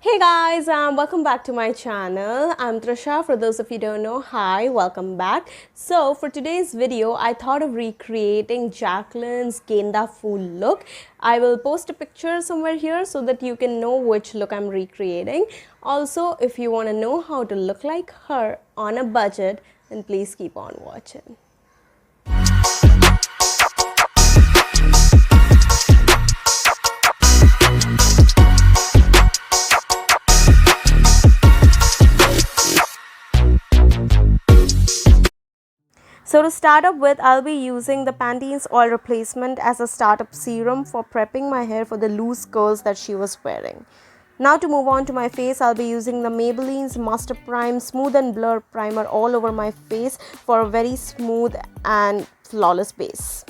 Hey guys, welcome back to my channel. I'm Trisha. For those of you who don't know, hi, welcome back. So for today's video, I thought of recreating Jacqueline's Genda Phool look. I will post a picture somewhere here so that you can know which look I'm recreating. Also, if you want to know how to look like her on a budget, then please keep on watching. So to start up with, I'll be using the Pantene's oil replacement as a startup serum for prepping my hair for the loose curls that she was wearing. Now to move on to my face, I'll be using the Maybelline's Master Prime Smooth and Blur Primer all over my face for a very smooth and flawless base.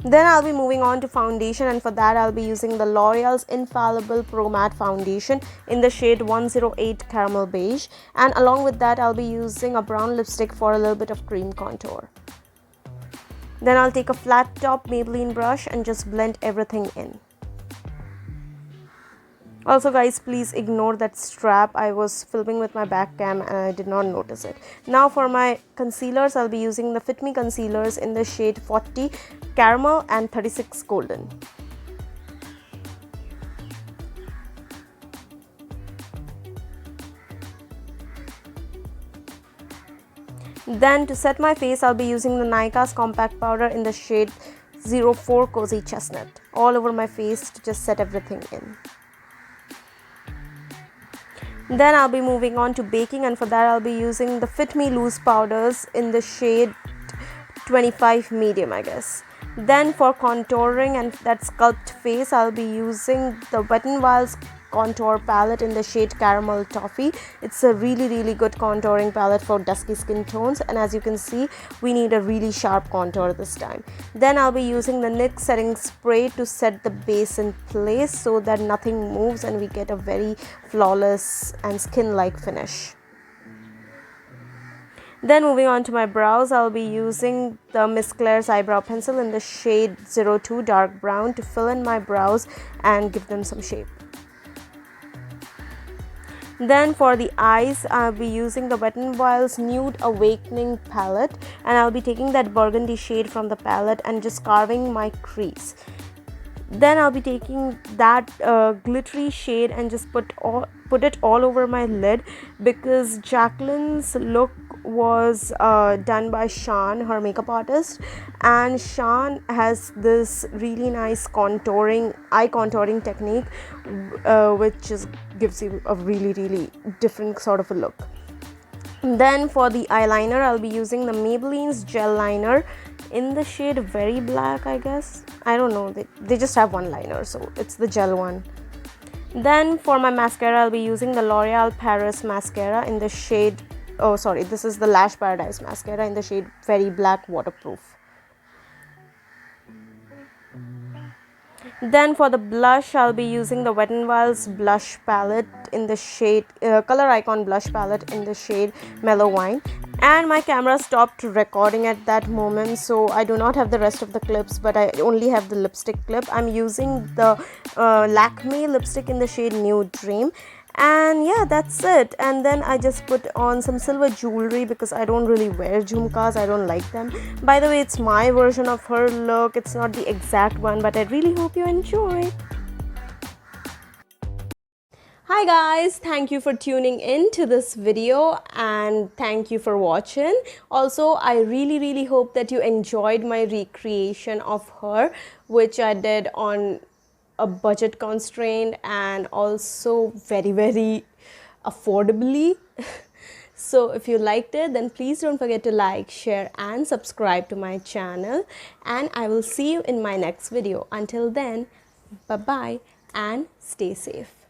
Then I'll be moving on to foundation, and for that I'll be using the L'Oreal's Infallible Pro Matte Foundation in the shade 108 Caramel Beige, and along with that I'll be using a brown lipstick for a little bit of cream contour. Then I'll take a flat top Maybelline brush and just blend everything in. Also guys, please ignore that strap. I was filming with my back cam and I did not notice it. Now for my concealers, I'll be using the Fit Me concealers in the shade 40 Caramel and 36 Golden. Then to set my face, I'll be using the NYX's compact powder in the shade 04 Cozy Chestnut all over my face to just set everything in. Then I'll be moving on to baking, and for that I'll be using the Fit Me loose powders in the shade 25 medium, I guess. Then for contouring and that sculpt face, I'll be using the Wet n Wild's contour palette in the shade Caramel Toffee. It's a really good contouring palette for dusky skin tones, and as you can see, we need a really sharp contour this time. Then I'll be using the NYX setting spray to set the base in place so that nothing moves and we get a very flawless and skin-like finish. Then moving on to my brows, I'll be using the Miss Claire's eyebrow pencil in the shade 02 dark brown to fill in my brows and give them some shape. Then for the eyes, I'll be using the Wet n Wild's Nude Awakening palette, and I'll be taking that burgundy shade from the palette and just carving my crease. Then I'll be taking that glittery shade and just put it all over my lid, because Jacqueline's look was done by Shan, her makeup artist, and Shan has this really nice eye contouring technique which just gives you a really different sort of a look. Then for the eyeliner, I'll be using the Maybelline's gel liner in the shade Very Black, I guess. I don't know, they just have one liner, so it's the gel one. Then for my mascara, I'll be using the L'Oreal Paris mascara in the shade, this is the Lash Paradise mascara in the shade Very Black Waterproof. Then for the blush, I'll be using the Wet n Wild's blush palette in the shade Color Icon blush palette in the shade Mellow Wine. And my camera stopped recording at that moment, so I do not have the rest of the clips, but I only have the lipstick clip. I'm using the LAKME lipstick in the shade Nude Dream. And yeah, that's it. And then I just put on some silver jewelry because I don't really wear jhumkas, I don't like them. By the way, it's my version of her look, it's not the exact one, but I really hope you enjoy. Hi guys, thank you for tuning in to this video and thank you for watching. Also, I really hope that you enjoyed my recreation of her, which I did on a budget constraint and also very affordably. So if you liked it, then please don't forget to like, share and subscribe to my channel, and I will see you in my next video. Until then, bye bye and stay safe.